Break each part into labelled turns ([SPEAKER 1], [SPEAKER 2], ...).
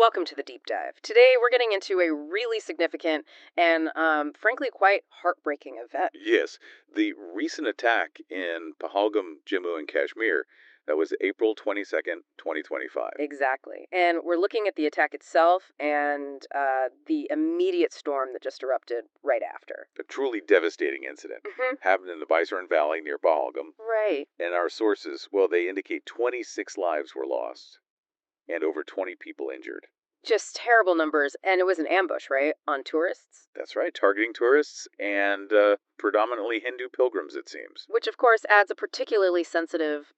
[SPEAKER 1] Welcome to the deep dive. Today we're getting into a really significant and, frankly, quite heartbreaking event.
[SPEAKER 2] Yes, the recent attack in Pahalgam, Jammu and Kashmir, that was April 22nd, 2025.
[SPEAKER 1] Exactly. And we're looking at the attack itself and the immediate storm that just erupted right after.
[SPEAKER 2] A truly devastating incident. Happened in the Bisoran Valley near Pahalgam.
[SPEAKER 1] Right.
[SPEAKER 2] And our sources, well, they indicate 26 lives were lost and over 20 people injured.
[SPEAKER 1] Just terrible numbers. And it was an ambush, right? On tourists?
[SPEAKER 2] That's right, targeting tourists and predominantly Hindu pilgrims, it seems.
[SPEAKER 1] Which, of course, adds a particularly sensitive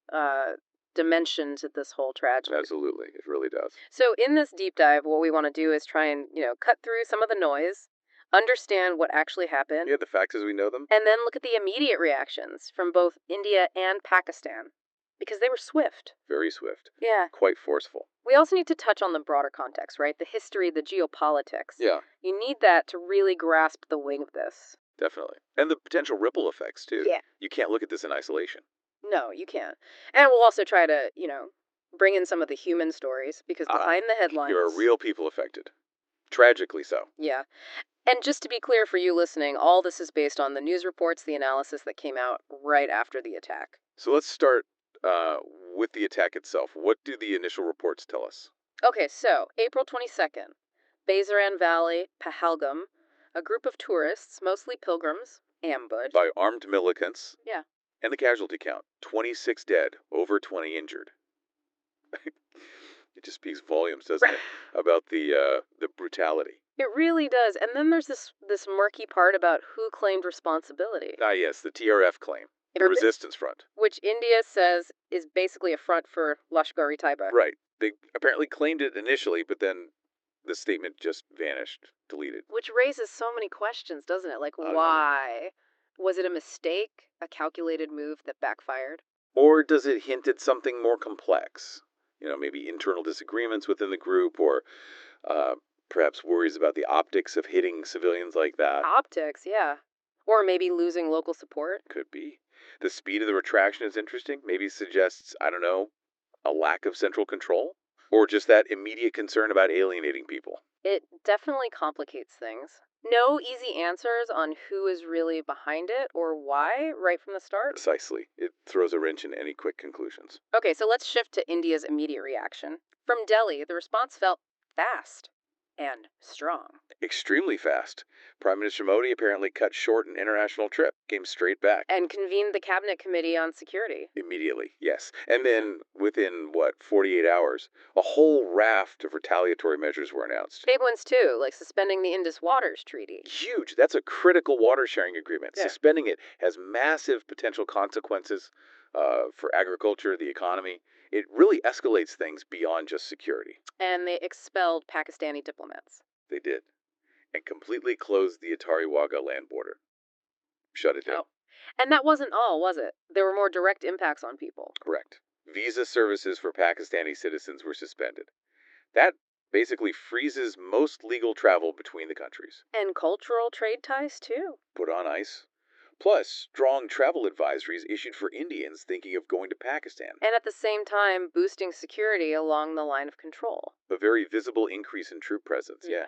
[SPEAKER 1] dimension to this whole tragedy.
[SPEAKER 2] Absolutely, it really does.
[SPEAKER 1] So, in this deep dive, what we want to do is try and, cut through some of the noise, understand what actually happened,
[SPEAKER 2] Yeah, the facts as we know them.
[SPEAKER 1] and then look at the immediate reactions from both India and Pakistan because they were swift.
[SPEAKER 2] Very swift.
[SPEAKER 1] Yeah.
[SPEAKER 2] Quite forceful.
[SPEAKER 1] We also need to touch on the broader context, right? The history, the geopolitics.
[SPEAKER 2] Yeah,
[SPEAKER 1] You need that to really grasp the wing of this.
[SPEAKER 2] definitely. And the potential ripple effects, too.
[SPEAKER 1] Yeah.
[SPEAKER 2] You can't look at this in isolation.
[SPEAKER 1] No, you can't. And we'll also try to, bring in some of the human stories because behind the headlines.
[SPEAKER 2] There are real people affected. Tragically so.
[SPEAKER 1] Yeah. And just to be clear for you listening, all this is based on the news reports, the analysis that came out right after the attack.
[SPEAKER 2] So let's start with the attack itself. What do the initial reports tell us?
[SPEAKER 1] Okay, so April 22nd, Bazaran Valley, Pahalgam, a group of tourists, mostly pilgrims, ambushed.
[SPEAKER 2] By armed militants.
[SPEAKER 1] Yeah.
[SPEAKER 2] And the casualty count, 26 dead, over 20 injured. It just speaks volumes, doesn't it, about the brutality.
[SPEAKER 1] It really does. And then there's this murky part about who claimed responsibility.
[SPEAKER 2] Ah, yes, the TRF claim. The resistance front.
[SPEAKER 1] Which India says is basically a front for Lashkar-e-Taiba.
[SPEAKER 2] Right. They apparently claimed it initially, but then the statement just vanished, deleted.
[SPEAKER 1] Which raises so many questions, doesn't it? Like,
[SPEAKER 2] I know.
[SPEAKER 1] why? Was it a mistake? A calculated move that backfired?
[SPEAKER 2] Or does it hint at something more complex? Maybe internal disagreements within the group, or perhaps worries about the optics of hitting civilians like that.
[SPEAKER 1] Optics, yeah. Or maybe losing local support.
[SPEAKER 2] Could be. The speed of the retraction is interesting. Maybe suggests, I don't know, a lack of central control? Or just that immediate concern about alienating people.
[SPEAKER 1] It definitely complicates things. No easy answers on who is really behind it or why right from the start.
[SPEAKER 2] Precisely. It throws a wrench in any quick conclusions.
[SPEAKER 1] Okay, so let's shift to India's immediate reaction. From Delhi, the response felt fast and strong.
[SPEAKER 2] Extremely fast. Prime Minister Modi apparently cut short an international trip, came straight back.
[SPEAKER 1] And convened the Cabinet Committee on Security.
[SPEAKER 2] Immediately, yes. And then, within, 48 hours, a whole raft of retaliatory measures were announced.
[SPEAKER 1] Big ones, too, like suspending the Indus Waters Treaty.
[SPEAKER 2] Huge. That's a critical water sharing agreement.
[SPEAKER 1] Yeah.
[SPEAKER 2] Suspending it has massive potential consequences for agriculture, the economy. It really escalates things beyond just security.
[SPEAKER 1] And they expelled Pakistani diplomats.
[SPEAKER 2] They did. And completely closed the Atari-Wagah land border. Shut it down.
[SPEAKER 1] Oh. And that wasn't all, was it? There were more direct impacts on people.
[SPEAKER 2] Correct. Visa services for Pakistani citizens were suspended. That basically freezes most legal travel between the countries.
[SPEAKER 1] And cultural trade ties, too.
[SPEAKER 2] Put on ice. Plus, strong travel advisories issued for Indians thinking of going to Pakistan.
[SPEAKER 1] And at the same time, boosting security along the line of control.
[SPEAKER 2] A very visible increase in troop presence, yeah.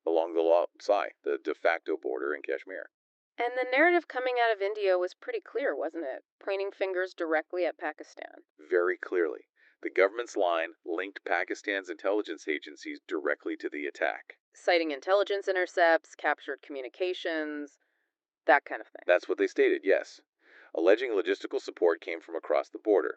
[SPEAKER 2] Along the the de facto border in Kashmir.
[SPEAKER 1] And the narrative coming out of India was pretty clear, wasn't it? Pointing fingers directly at Pakistan.
[SPEAKER 2] Very clearly. The government's line linked Pakistan's intelligence agencies directly to the attack.
[SPEAKER 1] Citing intelligence intercepts, captured communications, that kind of thing.
[SPEAKER 2] That's what they stated, yes. Alleging logistical support came from across the border.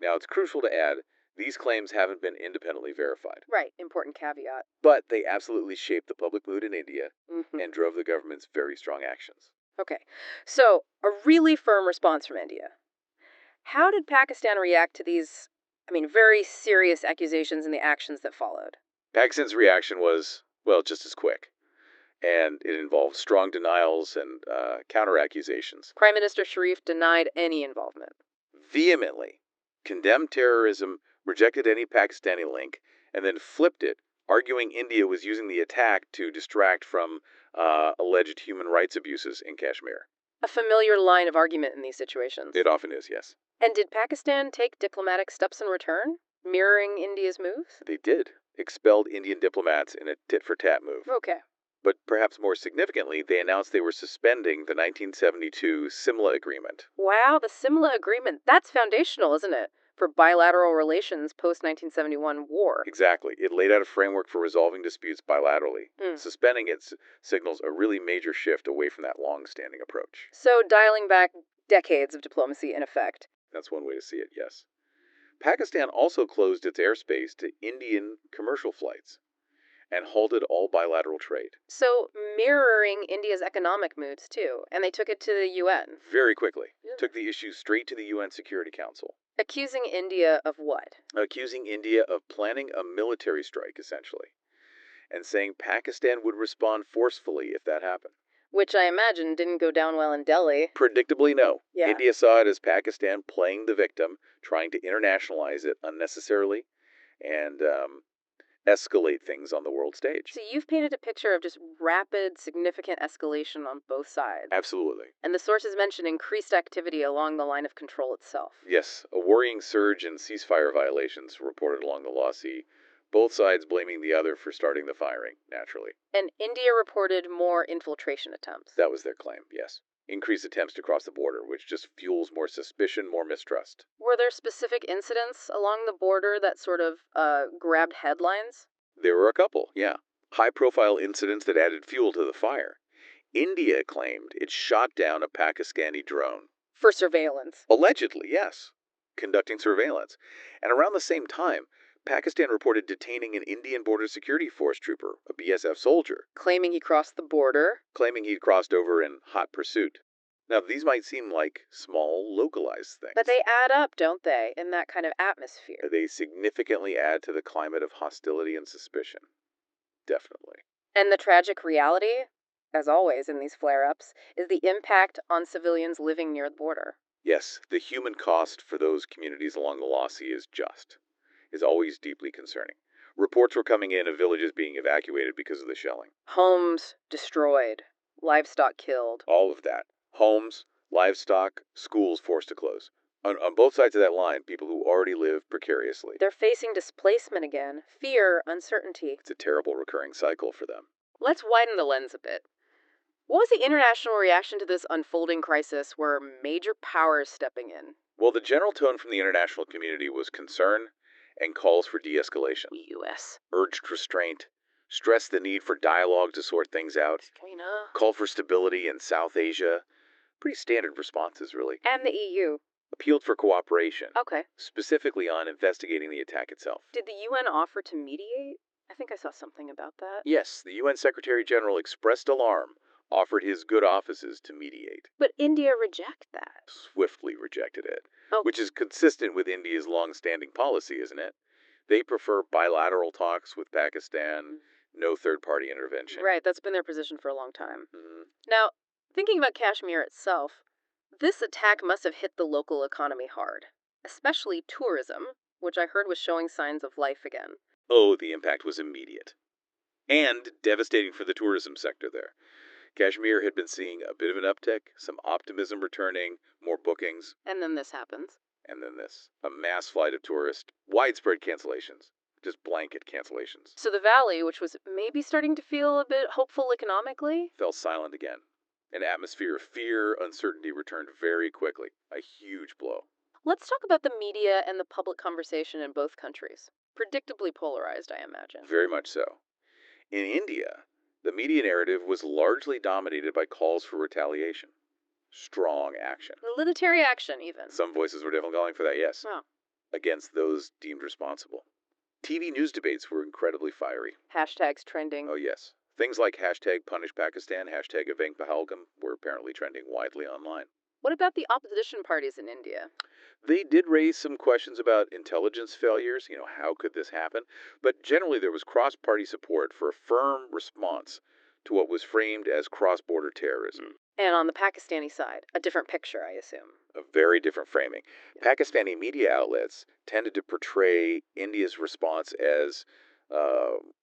[SPEAKER 2] Now, it's crucial to add, these claims haven't been independently verified.
[SPEAKER 1] Right, important caveat.
[SPEAKER 2] But they absolutely shaped the public mood in India and drove the government's very strong actions.
[SPEAKER 1] Okay, so a really firm response from India. How did Pakistan react to these, very serious accusations and the actions that followed?
[SPEAKER 2] Pakistan's reaction was, just as quick. And it involved strong denials and counter-accusations.
[SPEAKER 1] Prime Minister Sharif denied any involvement.
[SPEAKER 2] Vehemently. Condemned terrorism, rejected any Pakistani link, and then flipped it, arguing India was using the attack to distract from alleged human rights abuses in Kashmir.
[SPEAKER 1] A familiar line of argument in these situations.
[SPEAKER 2] It often is, yes.
[SPEAKER 1] And did Pakistan take diplomatic steps in return, mirroring India's moves?
[SPEAKER 2] They did. expelled Indian diplomats in a tit-for-tat move.
[SPEAKER 1] Okay.
[SPEAKER 2] But perhaps more significantly, they announced they were suspending the 1972 Simla Agreement.
[SPEAKER 1] Wow, the Simla Agreement. That's foundational, isn't it? For bilateral relations post 1971 war.
[SPEAKER 2] Exactly. It laid out a framework for resolving disputes bilaterally.
[SPEAKER 1] Hmm.
[SPEAKER 2] Suspending it signals a really major shift away from that long-standing approach.
[SPEAKER 1] So, dialing back decades of diplomacy in effect.
[SPEAKER 2] That's one way to see it, yes. Pakistan also closed its airspace to Indian commercial flights and halted all bilateral trade.
[SPEAKER 1] So, mirroring India's economic moods, too. And they took it to the UN.
[SPEAKER 2] Very quickly.
[SPEAKER 1] Yeah.
[SPEAKER 2] Took the issue straight to the UN Security Council,
[SPEAKER 1] Accusing India of what?
[SPEAKER 2] accusing India of planning a military strike, essentially, and saying Pakistan would respond forcefully if that happened.
[SPEAKER 1] Which I imagine didn't go down well in Delhi.
[SPEAKER 2] Predictably, no.
[SPEAKER 1] Yeah.
[SPEAKER 2] India saw it as Pakistan playing the victim, trying to internationalize it unnecessarily, and escalate things on the world stage.
[SPEAKER 1] So, you've painted a picture of just rapid, significant escalation on both sides.
[SPEAKER 2] Absolutely.
[SPEAKER 1] And the sources mention increased activity along the line of control itself.
[SPEAKER 2] Yes, a worrying surge in ceasefire violations reported along the Law Sea, both sides blaming the other for starting the firing, naturally.
[SPEAKER 1] And India reported more infiltration attempts.
[SPEAKER 2] That was their claim, yes. Increased attempts to cross the border, which just fuels more suspicion, more mistrust.
[SPEAKER 1] Were there specific incidents along the border that sort of grabbed headlines?
[SPEAKER 2] There were a couple, yeah. High-profile incidents that added fuel to the fire. India claimed it shot down a Pakistani drone.
[SPEAKER 1] For surveillance.
[SPEAKER 2] Allegedly, yes. Conducting surveillance. And around the same time, Pakistan reported detaining an Indian Border Security Force trooper, a BSF soldier,
[SPEAKER 1] Claiming he crossed the border.
[SPEAKER 2] claiming he'd crossed over in hot pursuit. Now, these might seem like small, localized things.
[SPEAKER 1] But they add up, don't they, in that kind of atmosphere?
[SPEAKER 2] They significantly add to the climate of hostility and suspicion. Definitely.
[SPEAKER 1] And the tragic reality, as always in these flare-ups, is the impact on civilians living near the border.
[SPEAKER 2] Yes, the human cost for those communities along the Law Sea is always deeply concerning. Reports were coming in of villages being evacuated because of the shelling.
[SPEAKER 1] Homes destroyed, livestock killed.
[SPEAKER 2] All of that. Homes, livestock, schools forced to close. On both sides of that line, people who already live precariously.
[SPEAKER 1] They're facing displacement again, fear, uncertainty.
[SPEAKER 2] It's a terrible recurring cycle for them.
[SPEAKER 1] Let's widen the lens a bit. What was the international reaction to this unfolding crisis where major powers stepping in?
[SPEAKER 2] Well, the general tone from the international community was concern and calls for de-escalation.
[SPEAKER 1] The U.S.
[SPEAKER 2] Urged restraint, stressed the need for dialogue to sort things out,
[SPEAKER 1] China.
[SPEAKER 2] called for stability in South Asia. Pretty standard responses, really.
[SPEAKER 1] And the EU.
[SPEAKER 2] Appealed for cooperation,
[SPEAKER 1] Okay.
[SPEAKER 2] specifically on investigating the attack itself.
[SPEAKER 1] Did the UN offer to mediate? I think I saw something about that.
[SPEAKER 2] Yes, the UN Secretary General expressed alarm, offered his good offices to mediate.
[SPEAKER 1] But India reject that.
[SPEAKER 2] Swiftly rejected it,
[SPEAKER 1] Oh.
[SPEAKER 2] which is consistent with India's long-standing policy, isn't it? They prefer bilateral talks with Pakistan, no third-party intervention.
[SPEAKER 1] Right, that's been their position for a long time.
[SPEAKER 2] Mhm.
[SPEAKER 1] Now, thinking about Kashmir itself, this attack must have hit the local economy hard, especially tourism, which I heard was showing signs of life again.
[SPEAKER 2] Oh, the impact was immediate. And devastating for the tourism sector there. Kashmir had been seeing a bit of an uptick, some optimism returning, more bookings,
[SPEAKER 1] And then this happens.
[SPEAKER 2] and then this. A mass flight of tourists, widespread cancellations, just blanket cancellations.
[SPEAKER 1] So the valley, which was maybe starting to feel a bit hopeful economically,
[SPEAKER 2] Fell silent again. An atmosphere of fear, uncertainty returned very quickly. A huge blow.
[SPEAKER 1] let's talk about the media and the public conversation in both countries. Predictably polarized, I imagine.
[SPEAKER 2] Very much so. In India, the media narrative was largely dominated by calls for retaliation. Strong action.
[SPEAKER 1] Military action, even.
[SPEAKER 2] Some voices were definitely calling for that, yes.
[SPEAKER 1] Oh.
[SPEAKER 2] Against those deemed responsible. TV news debates were incredibly fiery.
[SPEAKER 1] Hashtags trending.
[SPEAKER 2] Oh, yes. Things like hashtag punish Pakistan, hashtag avenge Pahalgam were apparently trending widely online.
[SPEAKER 1] What about the opposition parties in India?
[SPEAKER 2] They did raise some questions about intelligence failures, how could this happen? But generally there was cross-party support for a firm response to what was framed as cross-border terrorism.
[SPEAKER 1] And on the Pakistani side, a different picture, I assume.
[SPEAKER 2] A very different framing. Pakistani media outlets tended to portray India's response as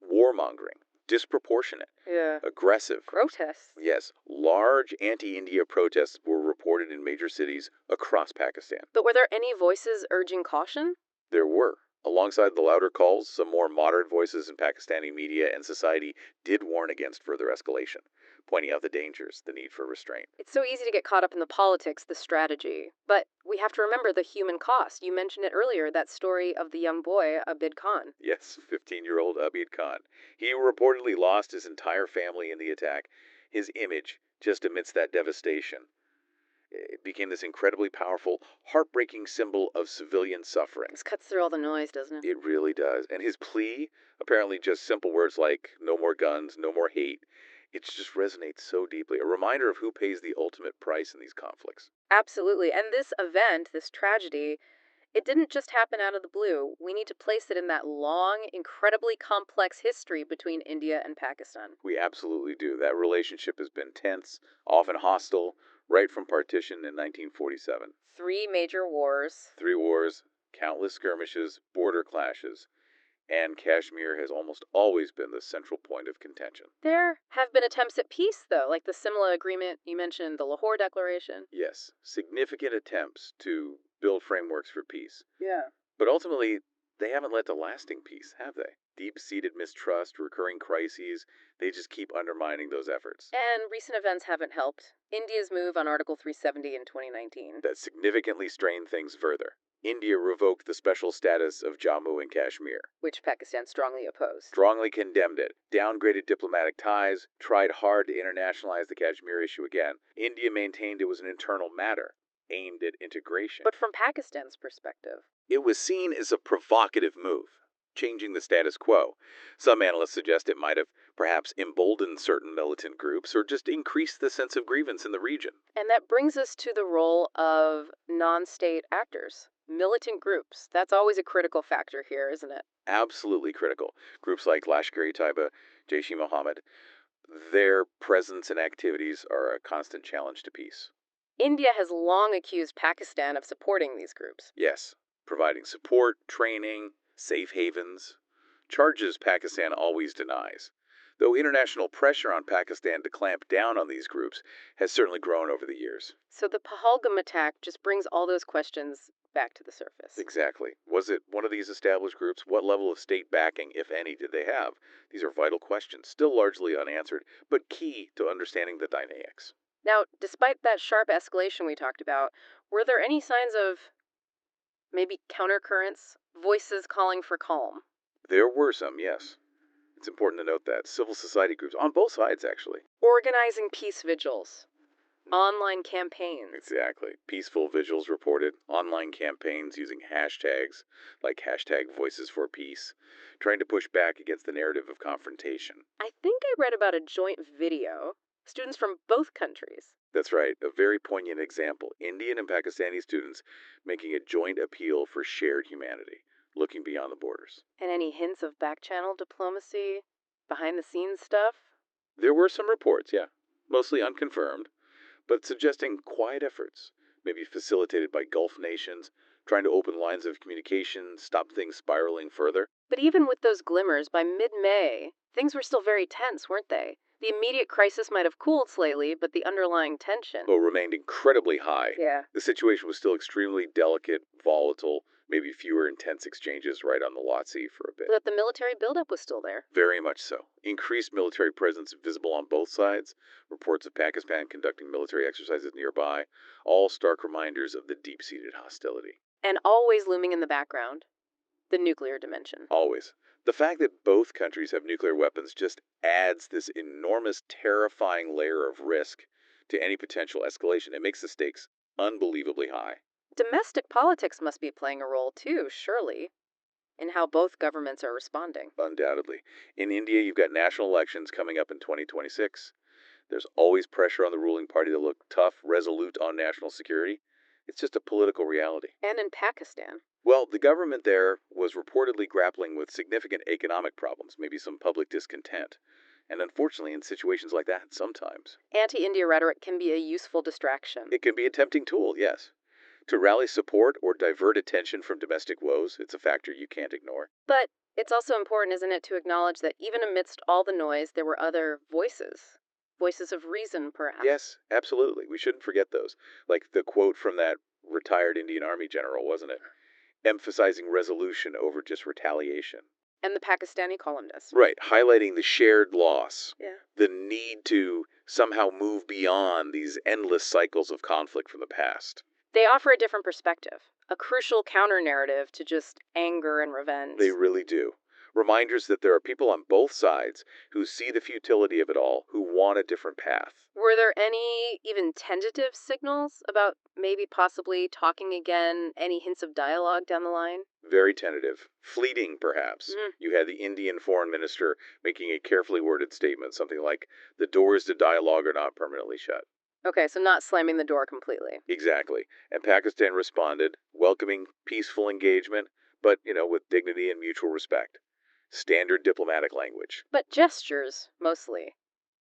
[SPEAKER 2] warmongering, disproportionate,
[SPEAKER 1] Yeah.
[SPEAKER 2] aggressive.
[SPEAKER 1] Protests.
[SPEAKER 2] Yes, large anti-India protests were reported in major cities across Pakistan.
[SPEAKER 1] But were there any voices urging caution?
[SPEAKER 2] There were. Alongside the louder calls, some more moderate voices in Pakistani media and society did warn against further escalation, pointing out the dangers, the need for restraint.
[SPEAKER 1] It's so easy to get caught up in the politics, the strategy. But we have to remember the human cost. You mentioned it earlier, that story of the young boy, Abid Khan.
[SPEAKER 2] Yes, 15-year-old Abid Khan. He reportedly lost his entire family in the attack. His image, just amidst that devastation, it became this incredibly powerful, heartbreaking symbol of civilian suffering.
[SPEAKER 1] This cuts through all the noise, doesn't it?
[SPEAKER 2] It really does. And his plea, apparently just simple words like no more guns, no more hate, it just resonates so deeply. A reminder of who pays the ultimate price in these conflicts.
[SPEAKER 1] Absolutely. And this event, this tragedy, it didn't just happen out of the blue. We need to place it in that long, incredibly complex history between India and Pakistan.
[SPEAKER 2] We absolutely do. That relationship has been tense, often hostile, right from partition in 1947.
[SPEAKER 1] 3 major wars.
[SPEAKER 2] 3 wars, countless skirmishes, border clashes, and Kashmir has almost always been the central point of contention.
[SPEAKER 1] There have been attempts at peace, though, like the Simla Agreement you mentioned, the Lahore Declaration.
[SPEAKER 2] Yes, significant attempts to build frameworks for peace.
[SPEAKER 1] Yeah.
[SPEAKER 2] But ultimately, they haven't led to lasting peace, have they? Deep-seated mistrust, recurring crises, they just keep undermining those efforts.
[SPEAKER 1] And recent events haven't helped. India's move on Article 370 in 2019.
[SPEAKER 2] That significantly strained things further. India revoked the special status of Jammu and Kashmir,
[SPEAKER 1] Which Pakistan strongly opposed.
[SPEAKER 2] strongly condemned it, downgraded diplomatic ties, tried hard to internationalize the Kashmir issue again. India maintained it was an internal matter, aimed at integration.
[SPEAKER 1] But from Pakistan's perspective,
[SPEAKER 2] It was seen as a provocative move, changing the status quo. Some analysts suggest it might have perhaps emboldened certain militant groups or just increased the sense of grievance in the region.
[SPEAKER 1] and that brings us to the role of non-state actors, militant groups. That's always a critical factor here, isn't it?
[SPEAKER 2] Absolutely critical. Groups like Lashkar-e-Taiba, Jaish-e-Mohammed, their presence and activities are a constant challenge to peace.
[SPEAKER 1] India has long accused Pakistan of supporting these groups.
[SPEAKER 2] Yes, providing support, training, safe havens, charges Pakistan always denies. Though international pressure on Pakistan to clamp down on these groups has certainly grown over the years.
[SPEAKER 1] So the Pahalgam attack just brings all those questions back to the surface.
[SPEAKER 2] Exactly. Was it one of these established groups? What level of state backing, if any, did they have? These are vital questions, still largely unanswered, but key to understanding the dynamics.
[SPEAKER 1] Now, despite that sharp escalation we talked about, were there any signs of maybe countercurrents, voices calling for calm?
[SPEAKER 2] There were some, yes. It's important to note that. Civil society groups, on both sides, actually.
[SPEAKER 1] Organizing peace vigils, online campaigns.
[SPEAKER 2] Exactly. Peaceful vigils reported, online campaigns using hashtags like hashtag Voices for Peace, trying to push back against the narrative of confrontation.
[SPEAKER 1] I think I read about a joint video, students from both countries.
[SPEAKER 2] That's right, a very poignant example. Indian and Pakistani students making a joint appeal for shared humanity, looking beyond the borders.
[SPEAKER 1] And any hints of back-channel diplomacy, behind-the-scenes stuff?
[SPEAKER 2] There were some reports, yeah, mostly unconfirmed, but suggesting quiet efforts, maybe facilitated by Gulf nations, trying to open lines of communication, stop things spiraling further.
[SPEAKER 1] But even with those glimmers, by mid-May, things were still very tense, weren't they? The immediate crisis might have cooled slightly, but the underlying tension...
[SPEAKER 2] Though remained incredibly high.
[SPEAKER 1] Yeah.
[SPEAKER 2] The situation was still extremely delicate, volatile, maybe fewer intense exchanges right on the Lhotse for a bit.
[SPEAKER 1] But the military buildup was still there.
[SPEAKER 2] Very much so. Increased military presence visible on both sides, reports of Pakistan conducting military exercises nearby, all stark reminders of the deep-seated hostility.
[SPEAKER 1] And always looming in the background, the nuclear dimension.
[SPEAKER 2] Always. The fact that both countries have nuclear weapons just adds this enormous, terrifying layer of risk to any potential escalation. It makes the stakes unbelievably high.
[SPEAKER 1] Domestic politics must be playing a role too, surely, in how both governments are responding.
[SPEAKER 2] Undoubtedly. In India, you've got national elections coming up in 2026. There's always pressure on the ruling party to look tough, resolute on national security. It's just a political reality.
[SPEAKER 1] And in Pakistan.
[SPEAKER 2] Well, the government there was reportedly grappling with significant economic problems, maybe some public discontent. And unfortunately, in situations like that, sometimes
[SPEAKER 1] Anti-India rhetoric can be a useful distraction.
[SPEAKER 2] it can be a tempting tool, yes. To rally support or divert attention from domestic woes, it's a factor you can't ignore.
[SPEAKER 1] But it's also important, isn't it, to acknowledge that even amidst all the noise, there were other voices. Voices of reason, perhaps.
[SPEAKER 2] Yes, absolutely. We shouldn't forget those. Like the quote from that retired Indian Army general, wasn't it? emphasizing resolution over just retaliation.
[SPEAKER 1] And the Pakistani columnist.
[SPEAKER 2] Right, highlighting the shared loss,
[SPEAKER 1] Yeah.
[SPEAKER 2] the need to somehow move beyond these endless cycles of conflict from the past.
[SPEAKER 1] They offer a different perspective, a crucial counter-narrative to just anger and revenge.
[SPEAKER 2] They really do. Reminders that there are people on both sides who see the futility of it all, who want a different path.
[SPEAKER 1] Were there any even tentative signals about maybe possibly talking again, any hints of dialogue down the line?
[SPEAKER 2] Very tentative. Fleeting, perhaps.
[SPEAKER 1] Mhm.
[SPEAKER 2] You had the Indian foreign minister making a carefully worded statement, something like, the doors to dialogue are not permanently shut.
[SPEAKER 1] Okay, so not slamming the door completely.
[SPEAKER 2] Exactly. And Pakistan responded, welcoming peaceful engagement, but, with dignity and mutual respect. Standard diplomatic language.
[SPEAKER 1] But gestures, mostly.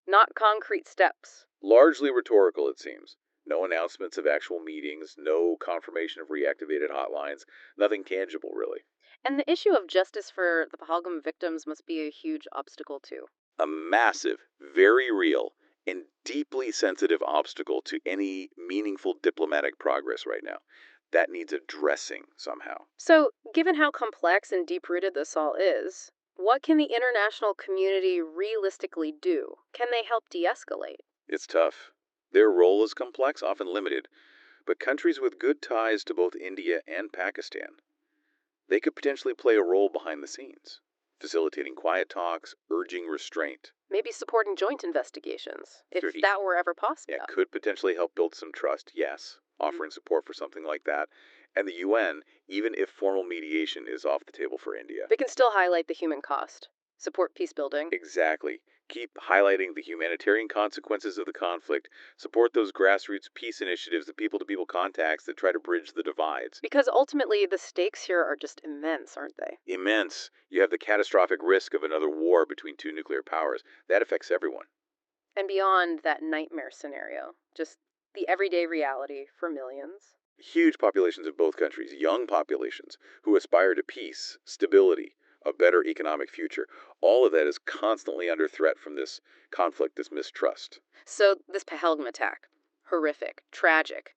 [SPEAKER 1] Not concrete steps.
[SPEAKER 2] Largely rhetorical, it seems. No announcements of actual meetings, no confirmation of reactivated hotlines, nothing tangible, really.
[SPEAKER 1] And the issue of justice for the Pahalgam victims must be a huge obstacle, too.
[SPEAKER 2] A massive, very real, and deeply sensitive obstacle to any meaningful diplomatic progress right now. That needs addressing somehow.
[SPEAKER 1] So, given how complex and deep rooted this all is, what can the international community realistically do? Can they help de escalate?
[SPEAKER 2] It's tough. Their role is complex, often limited, but countries with good ties to both India and Pakistan, they could potentially play a role behind the scenes, facilitating quiet talks, urging restraint.
[SPEAKER 1] Maybe supporting joint investigations, if
[SPEAKER 2] 30.
[SPEAKER 1] that were ever possible.
[SPEAKER 2] Yeah, could potentially help build some trust, yes, offering support for something like that. And the UN, even if formal mediation is off the table for India.
[SPEAKER 1] They can still highlight the human cost, support peace building.
[SPEAKER 2] Exactly. Keep highlighting the humanitarian consequences of the conflict, support those grassroots peace initiatives, the people to people contacts that try to bridge the divides.
[SPEAKER 1] Because ultimately, the stakes here are just immense, aren't they?
[SPEAKER 2] Immense. You have the catastrophic risk of another war between two nuclear powers. That affects everyone.
[SPEAKER 1] And beyond that nightmare scenario, just the everyday reality for millions.
[SPEAKER 2] Huge populations of both countries, young populations, who aspire to peace, stability, a better economic future. All of that is constantly under threat from this conflict, this mistrust.
[SPEAKER 1] So, this Pahalgam attack, horrific, tragic.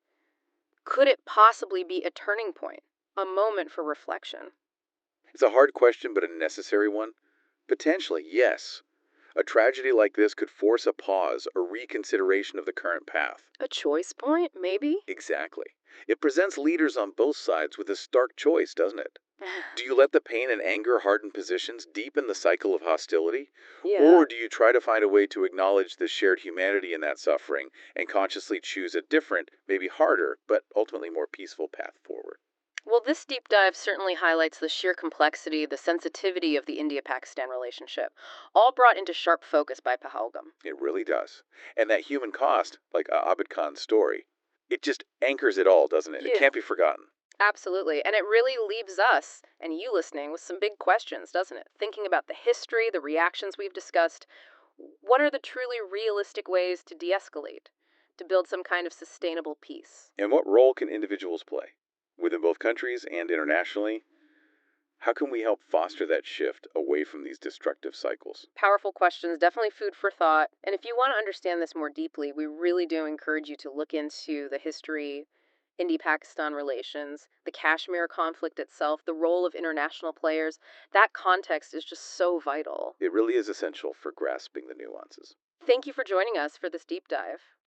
[SPEAKER 1] Could it possibly be a turning point? A moment for reflection?
[SPEAKER 2] It's a hard question, but a necessary one. Potentially, yes. A tragedy like this could force a pause, a reconsideration of the current path.
[SPEAKER 1] A choice point, maybe?
[SPEAKER 2] Exactly. It presents leaders on both sides with a stark choice, doesn't it? Do you let the pain and anger harden positions, deepen the cycle of hostility?
[SPEAKER 1] Yeah.
[SPEAKER 2] Or do you try to find a way to acknowledge the shared humanity in that suffering and consciously choose a different, maybe harder, but ultimately more peaceful path forward?
[SPEAKER 1] Well, this deep dive certainly highlights the sheer complexity, the sensitivity of the India Pakistan relationship, all brought into sharp focus by Pahalgam.
[SPEAKER 2] It really does. And that human cost, like Abid Khan's story, it just anchors it all, doesn't it? It
[SPEAKER 1] Yeah.
[SPEAKER 2] can't be forgotten.
[SPEAKER 1] Absolutely. And it really leaves us, and you listening, with some big questions, doesn't it? Thinking about the history, the reactions we've discussed. What are the truly realistic ways to de escalate, to build some kind of sustainable peace?
[SPEAKER 2] And what role can individuals play? Within both countries and internationally, how can we help foster that shift away from these destructive cycles?
[SPEAKER 1] Powerful questions, definitely food for thought. And if you want to understand this more deeply, we really do encourage you to look into the history, India Pakistan relations, the Kashmir conflict itself, the role of international players. That context is just so vital.
[SPEAKER 2] It really is essential for grasping the nuances.
[SPEAKER 1] Thank you for joining us for this deep dive.